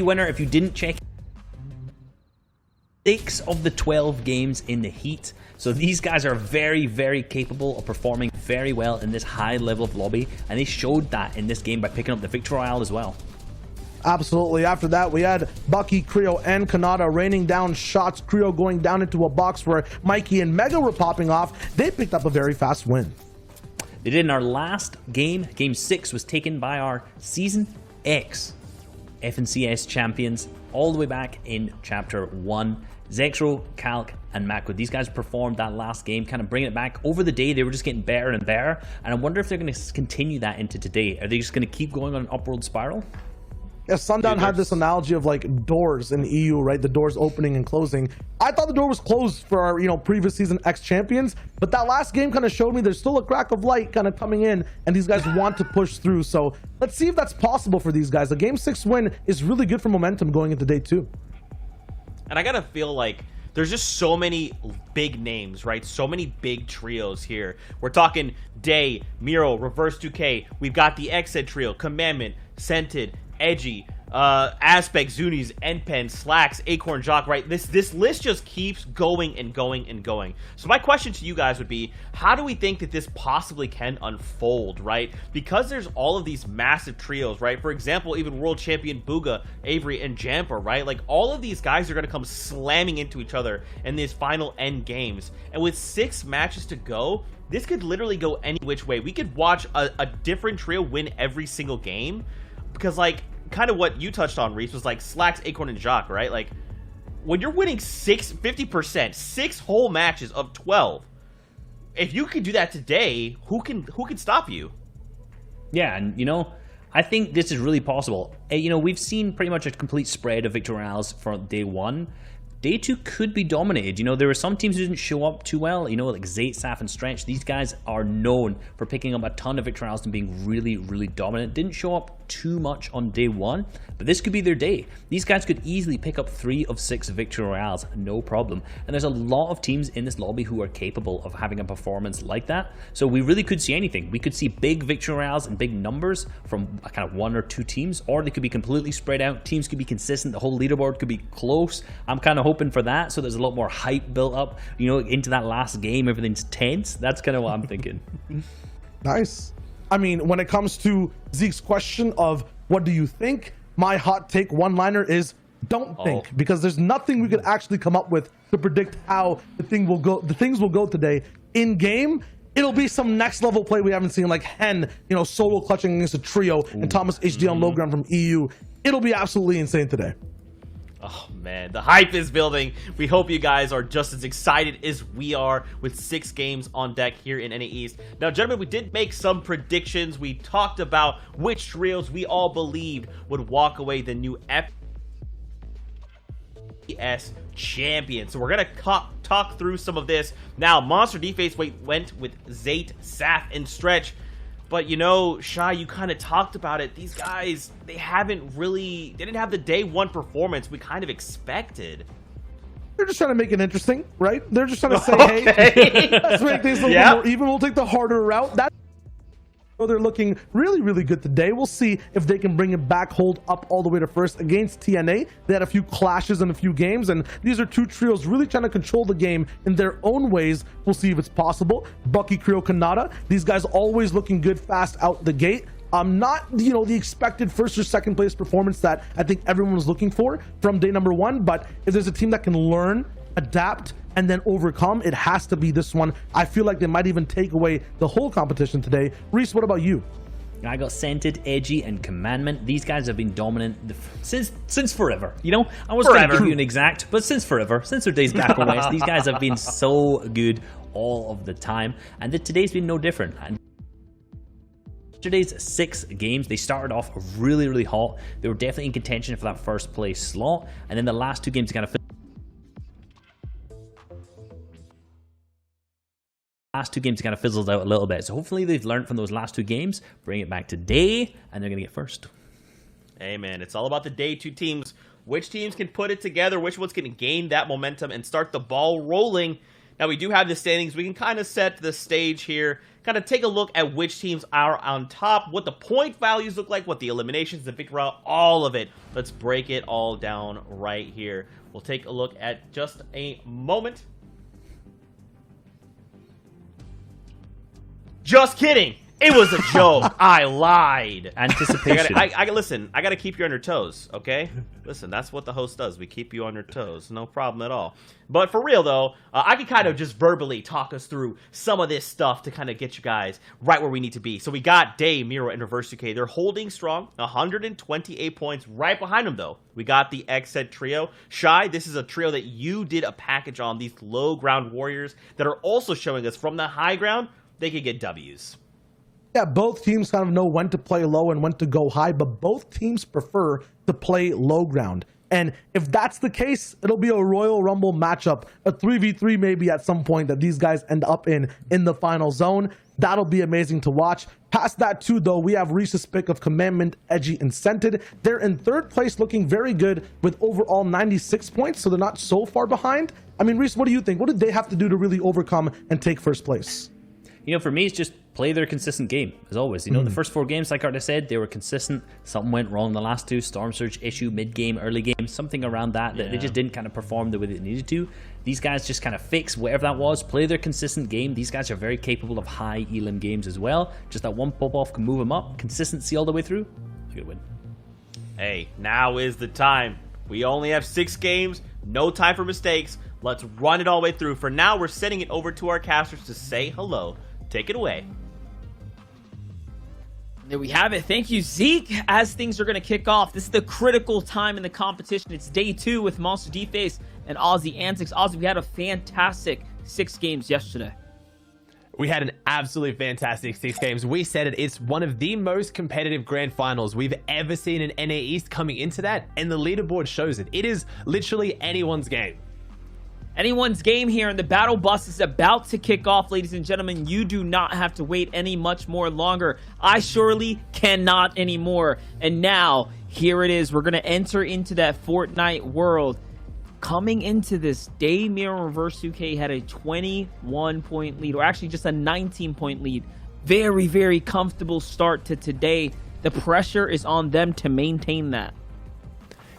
winner, if you didn't check, 6 of the 12 games in the heat. So these guys are very, very capable of performing very well in this high level of lobby, and they showed that in this game by picking up the Victory Royale as well. Absolutely. After that, we had Bucky, Creo, and Kanata raining down shots. Creo going down into a box where Mikey and Mega were popping off. They picked up a very fast win. They did in our last game. Game 6 was taken by our Season X FNCS champions all the way back in Chapter 1. Zexro, Calc, and Mako. These guys performed that last game, kind of bringing it back. Over the day, they were just getting better and better. And I wonder if they're going to continue that into today. Are they just going to keep going on an upward spiral? Yeah, Sundown had this analogy of like doors in the EU, right? The doors opening and closing. I thought the door was closed for our, previous Season X champions, but that last game kind of showed me there's still a crack of light kind of coming in, and these guys want to push through. So let's see if that's possible for these guys. The Game 6 win is really good for momentum going into day 2. And I gotta feel like there's just so many big names, right? So many big trios here. We're talking Day, Miro, Reverse 2K. We've got the Xed trio, Commandment, Scented, Edgy, Aspect, Zuni's, Npen, Slacks, Acorn, Jock, right? This list just keeps going and going and going. So my question to you guys would be, how do we think that this possibly can unfold, right? Because there's all of these massive trios, right? For example, even World Champion Booga, Avery, and Jamper, right? Like, all of these guys are going to come slamming into each other in these final end games. And with 6 matches to go, this could literally go any which way. We could watch a different trio win every single game. Because, like, kind of what you touched on, Reese, was like Slacks, Acorn, and Jock, right? Like, when you're winning 50%, 6 whole matches of 12, if you could do that today, who can stop you? Yeah, and I think this is really possible. We've seen pretty much a complete spread of Victory Royales for day 1. Day 2 could be dominated. There were some teams who didn't show up too well, like Zayt, Saf, and Stretch. These guys are known for picking up a ton of Victory Royales and being really, really dominant. Didn't show up too much on day 1, but this could be their day. These guys could easily pick up 3 of 6 Victory Royales, no problem. And there's a lot of teams in this lobby who are capable of having a performance like that. So we really could see anything. We could see big Victory Royales and big numbers from a kind of 1 or 2 teams, or they could be completely spread out. Teams could be consistent. The whole leaderboard could be close. I'm kind of hoping for that, so there's a lot more hype built up, into that last game. Everything's tense. That's kind of what I'm thinking. Nice. I mean, when it comes to Zeke's question of what do you think, my hot take one-liner is don't think, because there's nothing we could actually come up with to predict how the things will go today. In game, it'll be some next level play we haven't seen, like Hen, solo clutching against a trio, and Thomas HD on low ground from EU. It'll be absolutely insane today. Oh man, the hype is building. We hope you guys are just as excited as we are with 6 games on deck here in NA East. Now, gentlemen, we did make some predictions. We talked about which trios we all believed would walk away the new FNCS champion. So we're gonna talk through some of this. Now, Monster Deface went with Zayt, Saf, and Stretch. But Shy, you kind of talked about it. These guys, they didn't have the day 1 performance we kind of expected. They're just trying to make it interesting, right? They're just trying to say, hey, let's make things a little bit more even. We'll take the harder route. They're looking really, really good today. We'll see if they can bring it back, hold up all the way to first against TNA. They had a few clashes in a few games, and these are 2 trios really trying to control the game in their own ways. We'll see if it's possible. Bucky, Creo, Kanata, these guys always looking good fast out the gate. Not the expected first or second place performance that I think everyone was looking for from day number 1, but if there's a team that can learn, adapt, and then overcome, it has to be this one. I feel like they might even take away the whole competition today. Reese, what about you? I got Scented, Edgy, and Commandment. These guys have been dominant since forever. I was going to give you an exact, but since forever, since their days back on West, these guys have been so good all of the time, and today's been no different. And yesterday's 6 games, they started off really, really hot. They were definitely in contention for that first place slot, and then the last 2 games kind of fizzled out a little bit. So hopefully they've learned from those last 2 games, bring it back today, and they're going to get first. Hey man, it's all about the day 2 teams. Which teams can put it together, which one's going to gain that momentum and start the ball rolling. Now we do have the standings. We can kind of set the stage here, kind of take a look at which teams are on top, what the point values look like, what the eliminations, the victory route, all of it. Let's break it all down right here. We'll take a look at just a moment. Just kidding. It was a joke. I lied. Anticipation. Listen, I got to keep you on your toes, okay? Listen, that's what the host does. We keep you on your toes. No problem at all. But for real, though, I can kind of just verbally talk us through some of this stuff to kind of get you guys right where we need to be. So we got Day, Miro, and Reverse UK. They're holding strong, 128 points. Right behind them, though, we got the X-Set trio. Shy, this is a trio that you did a package on. These low ground warriors that are also showing us from the high ground, they could get W's. Yeah, both teams kind of know when to play low and when to go high, but both teams prefer to play low ground. And if that's the case, it'll be a Royal Rumble matchup, a 3v3 maybe at some point that these guys end up in the final zone. That'll be amazing to watch. Past that too, though, we have Reese's pick of Commandment, Edgy, and Scented. They're in third place, looking very good with overall 96 points, so they're not so far behind. I mean, Reese, what do you think? What did they have to do to really overcome and take first place? You know, for me, it's just play their consistent game, as always. You know, the first 4 games, like I said, they were consistent. Something went wrong the last 2. Storm Surge issue, mid-game, early game, something around that they just didn't kind of perform the way they needed to. These guys just kind of fix whatever that was, play their consistent game. These guys are very capable of high elim games as well. Just that one pop-off can move them up. Consistency all the way through. A good win. Hey, now is the time. We only have 6 games, no time for mistakes. Let's run it all the way through. For now, we're sending it over to our casters to say hello. Take it away. There we have it. Thank you, Zeke. As things are going to kick off, this is the critical time in the competition. It's day 2 with Monster D-Face and Aussie Antics. Aussie, we had a fantastic 6 games yesterday. We had an absolutely fantastic 6 games. We said it, it's one of the most competitive grand finals we've ever seen in NA East coming into that, and the leaderboard shows it. It is literally anyone's game. Anyone's game here, and the battle bus is about to kick off, ladies and gentlemen. You do not have to wait any much more longer. I surely cannot anymore. And now, here it is. We're going to enter into that Fortnite world. Coming into this, Day, Miro, Reverse UK had a 21-point lead, or actually just a 19-point lead. Very, very comfortable start to today. The pressure is on them to maintain that.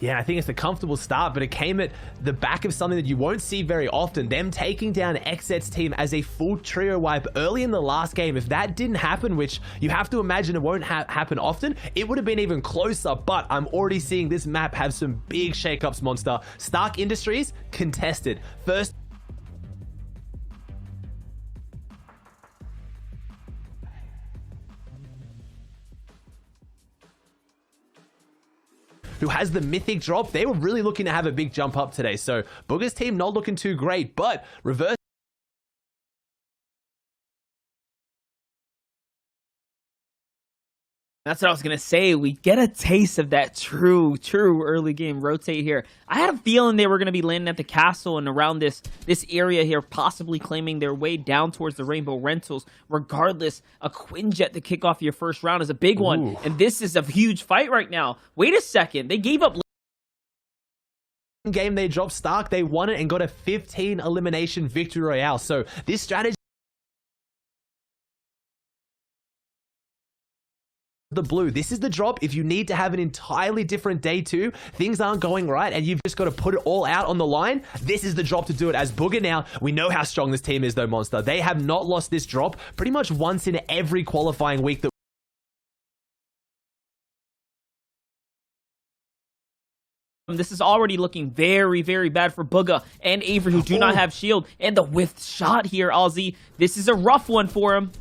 Yeah, I think it's a comfortable start, but it came at the back of something that you won't see very often. Them taking down Xset's team as a full trio wipe early in the last game. If that didn't happen, which you have to imagine it won't happen often, it would have been even closer. But I'm already seeing this map have some big shakeups, Monster. Stark Industries, contested. First, who has the mythic drop. They were really looking to have a big jump up today. So Booger's team not looking too great, but Reverse. That's what I was going to say. We get a taste of that true early game rotate here. I had a feeling they were going to be landing at the castle and around this area here, possibly claiming their way down towards the Rainbow Rentals. Regardless, a Quinjet to kick off your first round is a big one. Ooh. And this is a huge fight right now. Wait a second. They gave up. Game they dropped Stark. They won it and got a 15 elimination victory royale. So this strategy, the blue, this is the drop if you need to have an entirely different day 2, things aren't going right and you've just got to put it all out on the line. This is the drop to do it. As Booger now, we know how strong this team is though, Monster. They have not lost this drop pretty much once in every qualifying week that this is already looking very, very bad for Booga and Avery, who do not have shield. And the whiff shot here, Aussie. This is a rough one for him.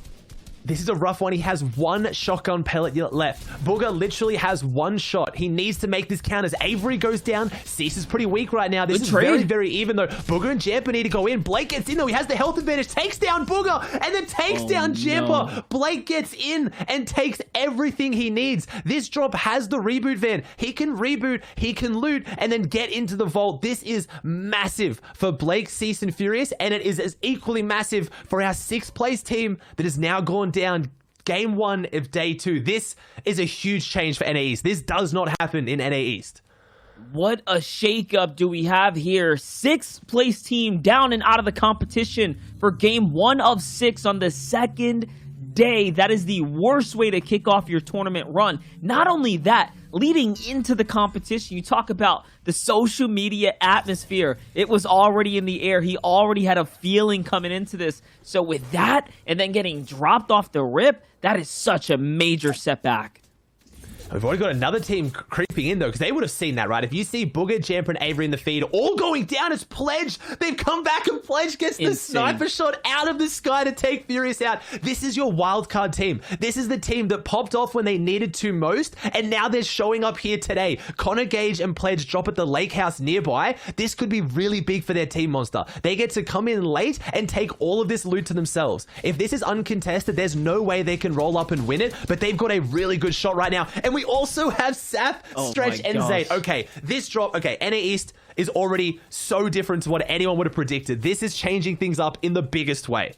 This is a rough one. He has 1 shotgun pellet left. Booger literally has 1 shot. He needs to make this count as Avery goes down. Cease is pretty weak right now. This is very, very even though. Booger and Jamper need to go in. Blake gets in though. He has the health advantage. Takes down Booger and then takes down Jamper. No. Blake gets in and takes everything he needs. This drop has the reboot van. He can reboot, he can loot, and then get into the vault. This is massive for Blake, Cease, and Furious, and it is as equally massive for our 6th place team that has now gone down game 1 of day 2. This is a huge change for NA East. This does not happen in NA East. What a shakeup do we have here. 6th place team down and out of the competition for game 1 of 6 on the 2nd day, that is the worst way to kick off your tournament run. Not only that, leading into the competition, you talk about the social media atmosphere. It was already in the air. He already had a feeling coming into this. So with that, and then getting dropped off the rip, that is such a major setback. We've already got another team creeping in, though, because they would have seen that, right? If you see Booger, Jamper, and Avery in the feed all going down as Pledge, they've come back and Pledge gets the sniper shot out of the sky to take Furious out. This is your wildcard team. This is the team that popped off when they needed to most, and now they're showing up here today. Connor Gage and Pledge drop at the lake house nearby. This could be really big for their team, Monster. They get to come in late and take all of this loot to themselves. If this is uncontested, there's no way they can roll up and win it, but they've got a really good shot right now, and we also have Saf, Stretch, and Zayt. Okay, this drop, okay, NA East is already so different to what anyone would have predicted. This is changing things up in the biggest way.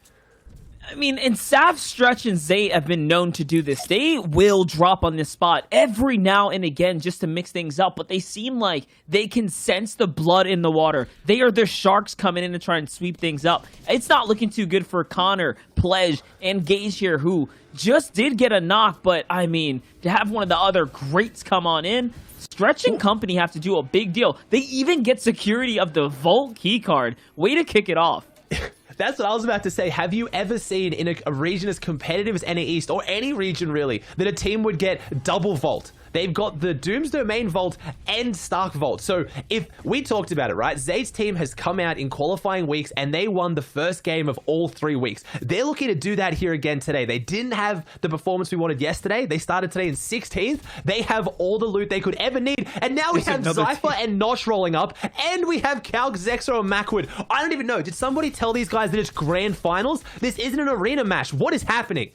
I mean, and Saf, Stretch, and Zay have been known to do this. They will drop on this spot every now and again just to mix things up, but they seem like they can sense the blood in the water. They are the sharks coming in to try and sweep things up. It's not looking too good for Connor, Pledge, and Gage here, who just did get a knock, but I mean, to have one of the other greats come on in, Stretch and company have to do a big deal. They even get security of the Vault keycard. Way to kick it off. That's what I was about to say. Have you ever seen in a region as competitive as NA East, or any region really, that a team would get double Vault? They've got the Doom's Domain Vault and Stark Vault. So if we talked about it, right? Zayt's team has come out in qualifying weeks and they won the first game of all 3 weeks. They're looking to do that here again today. They didn't have the performance we wanted yesterday. They started today in 16th. They have all the loot they could ever need. And now we have Zypher and Nosh rolling up. And we have Calc, Zexo, and Macwood. I don't even know. Did somebody tell these guys that it's grand finals? This isn't an arena match. What is happening?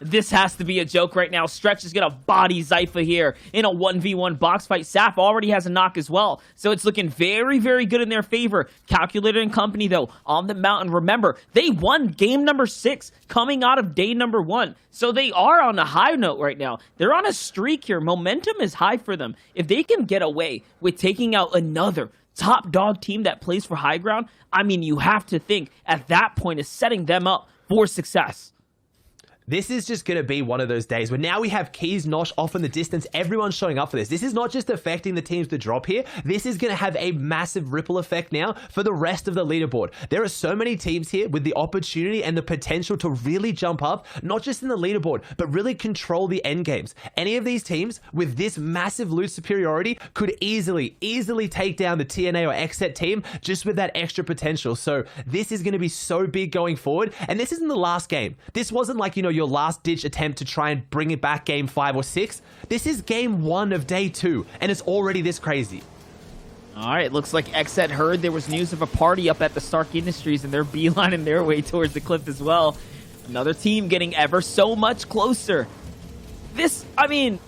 This has to be a joke right now. Stretch is going to body Zypher here in a 1v1 box fight. Saf already has a knock as well, so it's looking very, very good in their favor. Calculator and company, though, on the mountain. Remember, they won game number 6 coming out of day number 1, so they are on a high note right now. They're on a streak here. Momentum is high for them. If they can get away with taking out another top dog team that plays for high ground, I mean, you have to think at that point is setting them up for success. This is just going to be one of those days where now we have Keys, Nosh off in the distance. Everyone's showing up for this. This is not just affecting the teams to drop here. This is going to have a massive ripple effect now for the rest of the leaderboard. There are so many teams here with the opportunity and the potential to really jump up, not just in the leaderboard, but really control the end games. Any of these teams with this massive loot superiority could easily take down the TNA or XSET team just with that extra potential. So this is going to be so big going forward. And this isn't the last game. This wasn't like, you know, your last ditch attempt to try and bring it back game 5 or 6. This is game 1 of day 2, and it's already this crazy. All right, looks like XSET heard there was news of a party up at the Stark Industries, and they're beelining their way towards the cliff as well. Another team getting ever so much closer. This, I mean,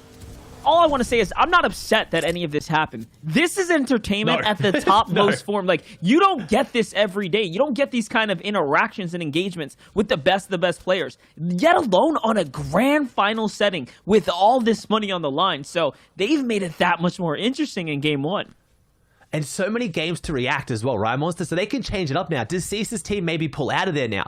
all I want to say is I'm not upset that any of this happened. This is entertainment at the topmost form. Like, you don't get this every day. You don't get these kind of interactions and engagements with the best players, yet alone on a grand final setting with all this money on the line. So they've made it that much more interesting in game 1. And so many games to react as well, right, Monster? So they can change it up now. Does Cease's team maybe pull out of there now?